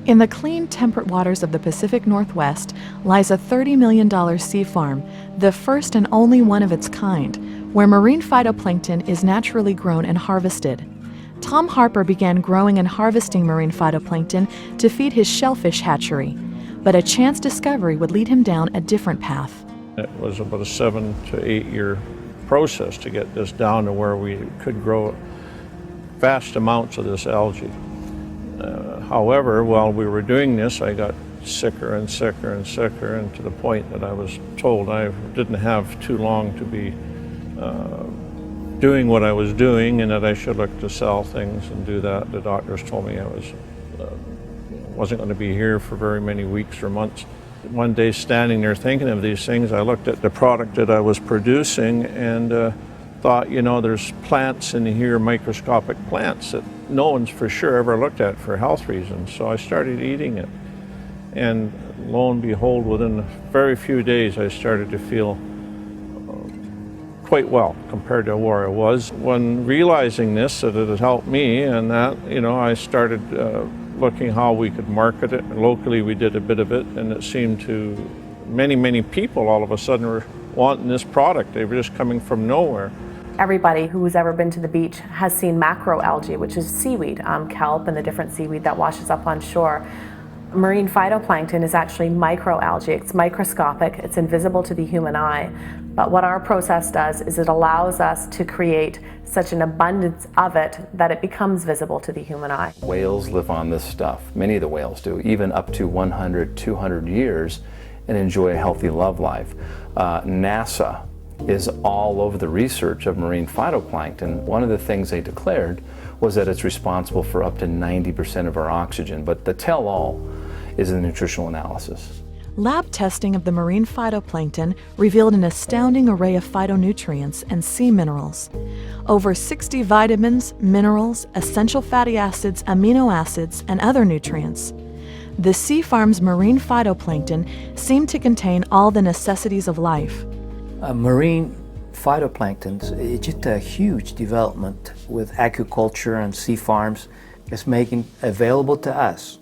In the clean, temperate waters of the Pacific Northwest lies a $30 million sea farm, the first and only one of its kind, where marine phytoplankton is naturally grown and harvested. Tom Harper began growing and harvesting marine phytoplankton to feed his shellfish hatchery, but a chance discovery would lead him down a different path. It was about a 7 to 8 year process to get this down to where we could grow vast amounts of this algae. However, while we were doing this, I got sicker and sicker and sicker, and to the point that I was told I didn't have too long to be doing what I was doing, and that I should look to sell things and do that. The doctors told me I wasn't going to be here for very many weeks or months. One day, standing there thinking of these things, I looked at the product that I was producing and thought, you know, there's plants in here, microscopic plants, that no one's for sure ever looked at for health reasons. So I started eating it. And lo and behold, within a very few days, I started to feel quite well compared to where I was. When realizing this, that it had helped me, and that, you know, I started looking how we could market it. Locally, we did a bit of it, and it seemed to many people all of a sudden were wanting this product. They were just coming from nowhere. Everybody who's ever been to the beach has seen macroalgae, which is seaweed, kelp and the different seaweed that washes up on shore. Marine phytoplankton is actually microalgae. It's microscopic, it's invisible to the human eye. But what our process does is it allows us to create such an abundance of it that it becomes visible to the human eye. Whales live on this stuff. Many of the whales do, even up to 100, 200 years, and enjoy a healthy love life. NASA is all over the research of marine phytoplankton. One of the things they declared was that it's responsible for up to 90% of our oxygen, but the tell-all is the nutritional analysis. Lab testing of the marine phytoplankton revealed an astounding array of phytonutrients and sea minerals. Over 60 vitamins, minerals, essential fatty acids, amino acids, and other nutrients. The sea farm's marine phytoplankton seemed to contain all the necessities of life. Marine phytoplanktons is just a huge development with aquaculture and sea farms. It's making available to us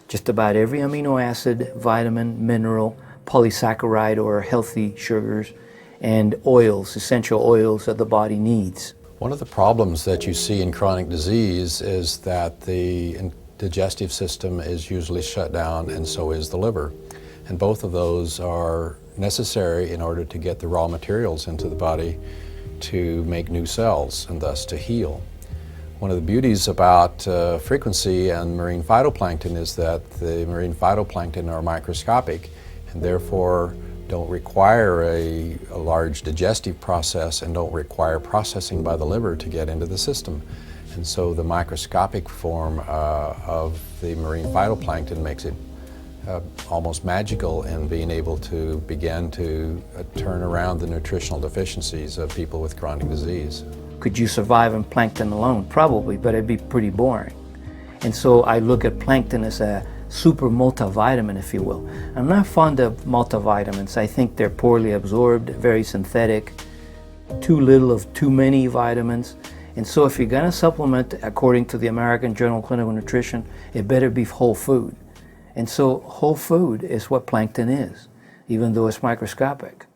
just about every amino acid, vitamin, mineral, polysaccharide or healthy sugars, and oils, essential oils that the body needs. One of the problems that you see in chronic disease is that the digestive system is usually shut down, and so is the liver. And both of those are necessary in order to get the raw materials into the body to make new cells and thus to heal. One of the beauties about frequency and marine phytoplankton is that the marine phytoplankton are microscopic and therefore don't require a large digestive process and don't require processing by the liver to get into the system. And so the microscopic form of the marine phytoplankton makes it almost magical in being able to begin to turn around the nutritional deficiencies of people with chronic disease. Could you survive on plankton alone? Probably, but it'd be pretty boring. And so I look at plankton as a super multivitamin, if you will. I'm not fond of multivitamins. I think they're poorly absorbed, very synthetic, too little of too many vitamins. And so if you're gonna supplement, according to the American Journal of Clinical Nutrition, it better be whole food. And so whole food is what plankton is, even though it's microscopic.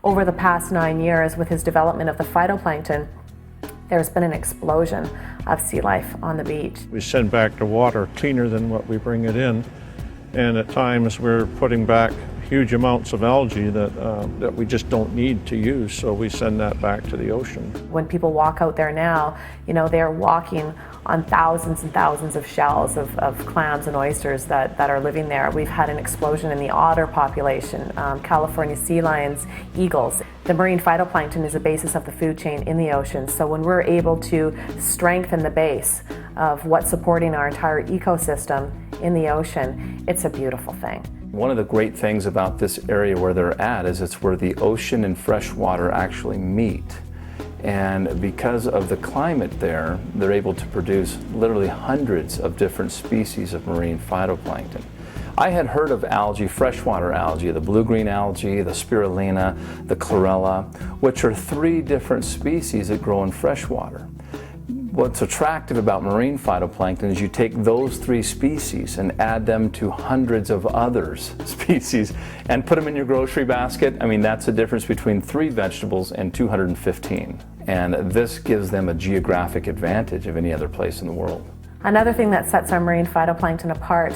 Over the past 9 years, with his development of the phytoplankton, there's been an explosion of sea life on the beach. We send back the water cleaner than what we bring it in, and at times we're putting back huge amounts of algae that we just don't need to use, so we send that back to the ocean. When people walk out there now, you know, they're walking on thousands and thousands of shells of clams and oysters that are living there. We've had an explosion in the otter population, California sea lions, eagles. The marine phytoplankton is the basis of the food chain in the ocean, so when we're able to strengthen the base of what's supporting our entire ecosystem in the ocean, it's a beautiful thing. One of the great things about this area where they're at is it's where the ocean and fresh water actually meet. And because of the climate there, they're able to produce literally hundreds of different species of marine phytoplankton. I had heard of algae, freshwater algae, the blue-green algae, the spirulina, the chlorella, which are 3 different species that grow in freshwater. What's attractive about marine phytoplankton is you take those 3 species and add them to hundreds of other species and put them in your grocery basket. I mean, that's the difference between 3 vegetables and 215. And this gives them a geographic advantage of any other place in the world. Another thing that sets our marine phytoplankton apart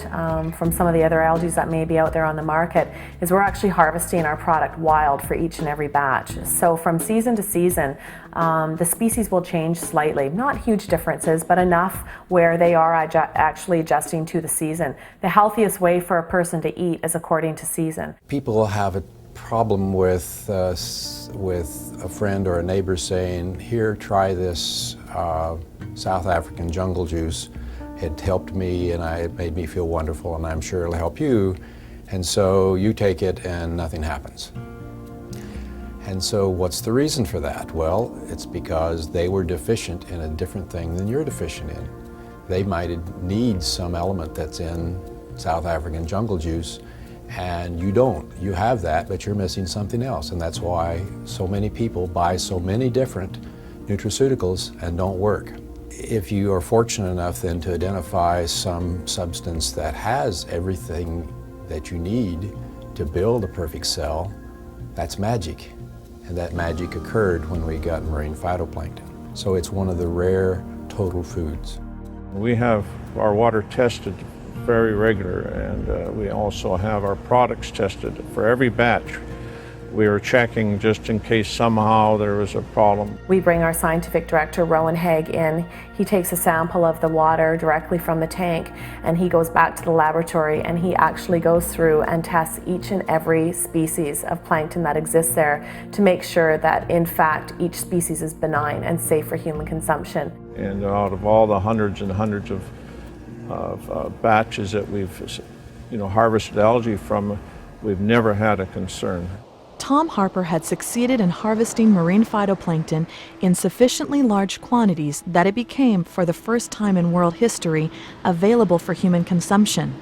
from some of the other algae that may be out there on the market is we're actually harvesting our product wild for each and every batch. So from season to season, the species will change slightly. Not huge differences, but enough where they are actually adjusting to the season. The healthiest way for a person to eat is according to season. People have a problem with a friend or a neighbor saying, here, try this South African jungle juice. It helped me and it made me feel wonderful, and I'm sure it'll help you. And so you take it and nothing happens. And so what's the reason for that? Well, it's because they were deficient in a different thing than you're deficient in. They might need some element that's in South African jungle juice, and you don't. You have that, but you're missing something else. And that's why so many people buy so many different nutraceuticals and don't work. If you are fortunate enough then to identify some substance that has everything that you need to build a perfect cell, that's magic. And that magic occurred when we got marine phytoplankton. So it's one of the rare total foods. We have our water tested very regular, and we also have our products tested for every batch. We are checking just in case somehow there was a problem. We bring our scientific director, Rowan Haig, in. He takes a sample of the water directly from the tank, and he goes back to the laboratory and he actually goes through and tests each and every species of plankton that exists there to make sure that in fact each species is benign and safe for human consumption. And out of all the hundreds and hundreds of batches that we've harvested algae from, we've never had a concern. Tom Harper had succeeded in harvesting marine phytoplankton in sufficiently large quantities that it became, for the first time in world history, available for human consumption.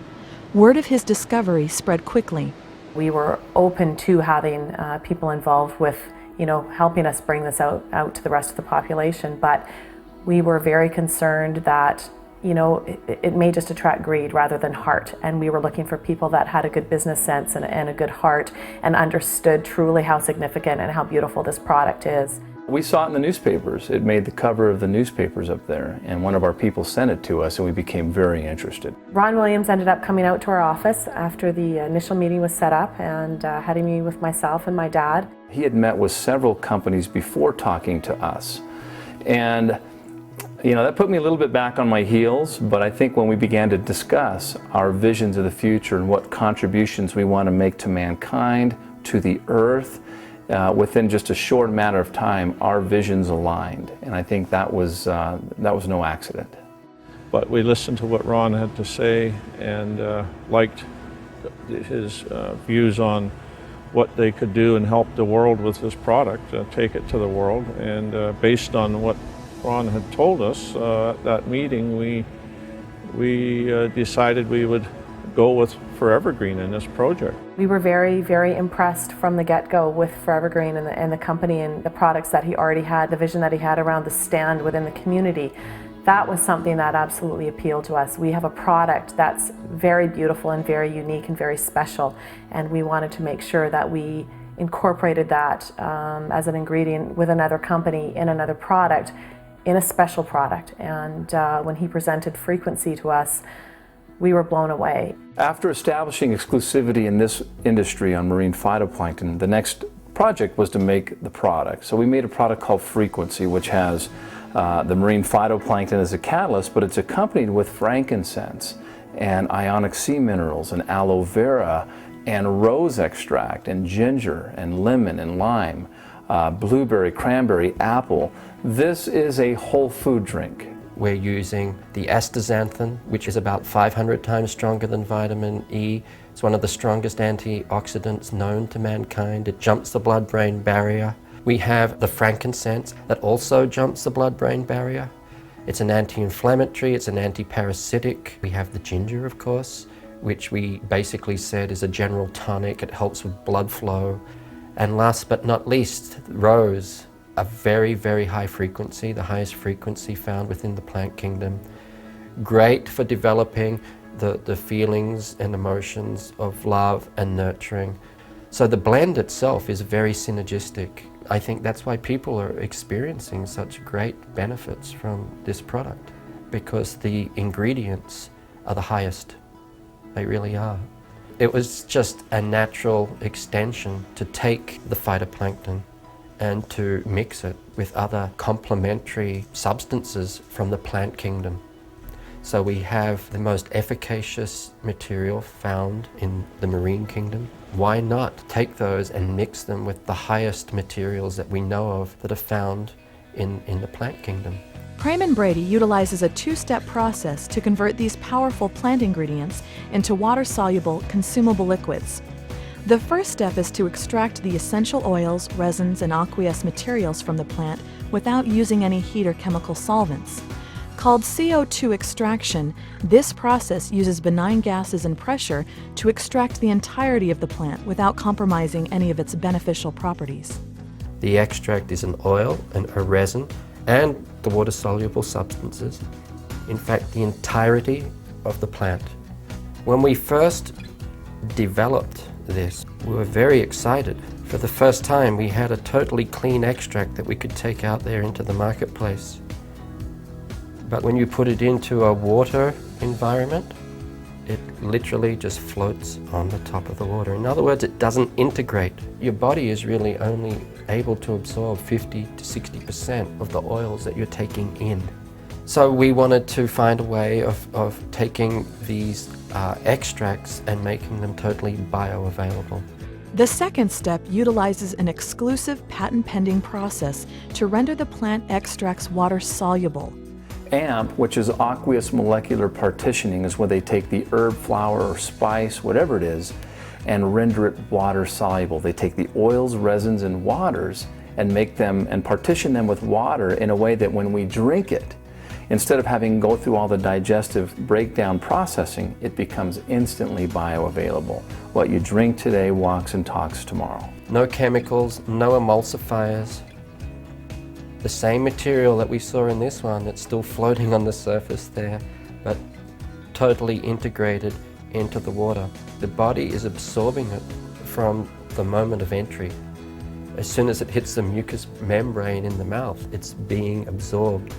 Word of his discovery spread quickly. We were open to having people involved with, helping us bring this out to the rest of the population, but we were very concerned that it may just attract greed rather than heart. And we were looking for people that had a good business sense and a good heart and understood truly how significant and how beautiful this product is. We saw it in the newspapers. It made the cover of the newspapers up there, and one of our people sent it to us and we became very interested. Ron Williams ended up coming out to our office after the initial meeting was set up and had a meeting with myself and my dad. He had met with several companies before talking to us, and that put me a little bit back on my heels, but I think when we began to discuss our visions of the future and what contributions we want to make to mankind, to the earth, within just a short matter of time, our visions aligned. And I think that was no accident. But we listened to what Ron had to say and liked his views on what they could do and help the world with this product, take it to the world. And based on what Ron had told us at that meeting, we decided we would go with Forever Green in this project. We were very, very impressed from the get-go with Forever Green and the company and the products that he already had, the vision that he had around the stand within the community. That was something that absolutely appealed to us. We have a product that's very beautiful and very unique and very special, and we wanted to make sure that we incorporated that as an ingredient with another company in another product, in a special product. And when he presented Frequency to us, we were blown away. After establishing exclusivity in this industry on marine phytoplankton, the next project was to make the product. So we made a product called Frequency, which has the marine phytoplankton as a catalyst, but it's accompanied with frankincense and ionic sea minerals and aloe vera and rose extract and ginger and lemon and lime, blueberry, cranberry, apple. This is a whole food drink. We're using the astaxanthin, which is about 500 times stronger than vitamin E. It's one of the strongest antioxidants known to mankind. It jumps the blood-brain barrier. We have the frankincense that also jumps the blood-brain barrier. It's an anti-inflammatory, it's an anti-parasitic. We have the ginger, of course, which we basically said is a general tonic. It helps with blood flow. And last but not least, rose. a very, very high frequency, the highest frequency found within the plant kingdom. Great for developing the feelings and emotions of love and nurturing. So the blend itself is very synergistic. I think that's why people are experiencing such great benefits from this product, because the ingredients are the highest. They really are. It was just a natural extension to take the phytoplankton and to mix it with other complementary substances from the plant kingdom. So we have the most efficacious material found in the marine kingdom. Why not take those and mix them with the highest materials that we know of that are found in the plant kingdom? Praman Brady utilizes a two-step process to convert these powerful plant ingredients into water-soluble, consumable liquids. The first step is to extract the essential oils, resins, and aqueous materials from the plant without using any heat or chemical solvents. Called CO2 extraction, this process uses benign gases and pressure to extract the entirety of the plant without compromising any of its beneficial properties. The extract is an oil and a resin and the water-soluble substances. In fact, the entirety of the plant. When we first developed this, we were very excited. For the first time, we had a totally clean extract that we could take out there into the marketplace. But when you put it into a water environment, it literally just floats on the top of the water. In other words, it doesn't integrate. Your body is really only able to absorb 50 to 60% of the oils that you're taking in. So we wanted to find a way of taking these extracts and making them totally bioavailable. The second step utilizes an exclusive patent-pending process to render the plant extracts water-soluble. AMP, which is aqueous molecular partitioning, is where they take the herb, flower, or spice, whatever it is, and render it water soluble. They take the oils, resins, and waters and make them and partition them with water in a way that when we drink it, instead of having to go through all the digestive breakdown processing, it becomes instantly bioavailable. What you drink today walks and talks tomorrow. No chemicals, no emulsifiers. The same material that we saw in this one that's still floating on the surface there, but totally integrated into the water. The body is absorbing it from the moment of entry. As soon as it hits the mucous membrane in the mouth, it's being absorbed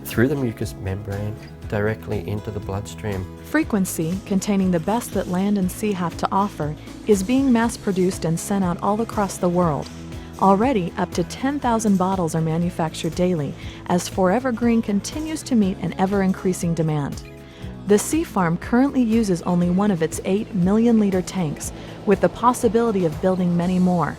through the mucous membrane directly into the bloodstream. Frequency, containing the best that land and sea have to offer, is being mass-produced and sent out all across the world. Already, up to 10,000 bottles are manufactured daily, as Forever Green continues to meet an ever-increasing demand. The Sea Farm currently uses only one of its 8 million-liter tanks, with the possibility of building many more.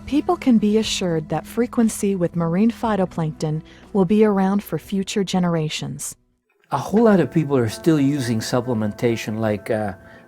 People can be assured that Frequency with marine phytoplankton will be around for future generations. A whole lot of people are still using supplementation like,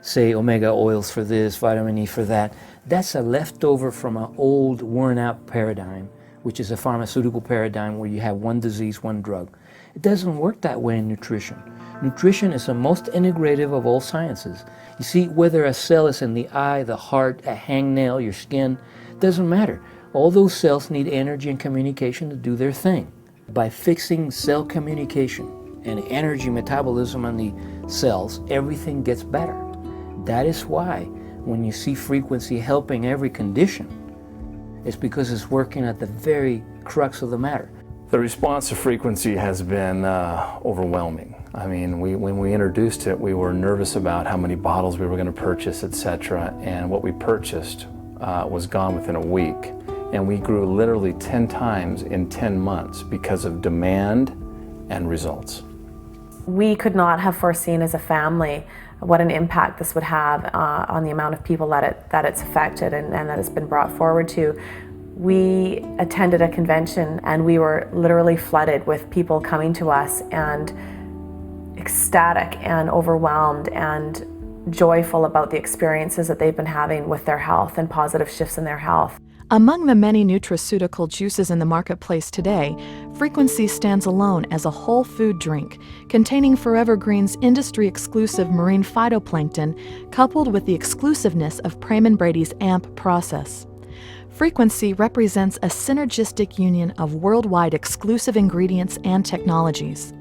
say, omega oils for this, vitamin E for that. That's a leftover from an old, worn-out paradigm, which is a pharmaceutical paradigm where you have one disease, one drug. It doesn't work that way in nutrition. Nutrition is the most integrative of all sciences. You see, whether a cell is in the eye, the heart, a hangnail, your skin, doesn't matter. All those cells need energy and communication to do their thing. By fixing cell communication and energy metabolism on the cells, everything gets better. That is why when you see Frequency helping every condition, it's because it's working at the very crux of the matter. The response to Frequency has been overwhelming. I mean, when we introduced it, we were nervous about how many bottles we were going to purchase, etc. And what we purchased was gone within a week. And we grew literally 10 times in 10 months because of demand and results. We could not have foreseen as a family what an impact this would have on the amount of people that it's affected and that it's been brought forward to. We attended a convention and we were literally flooded with people coming to us and ecstatic and overwhelmed and joyful about the experiences that they've been having with their health and positive shifts in their health. Among the many nutraceutical juices in the marketplace today, Frequency stands alone as a whole food drink containing Forever Green's industry-exclusive marine phytoplankton coupled with the exclusiveness of Praman Brady's AMP process. Frequency represents a synergistic union of worldwide exclusive ingredients and technologies.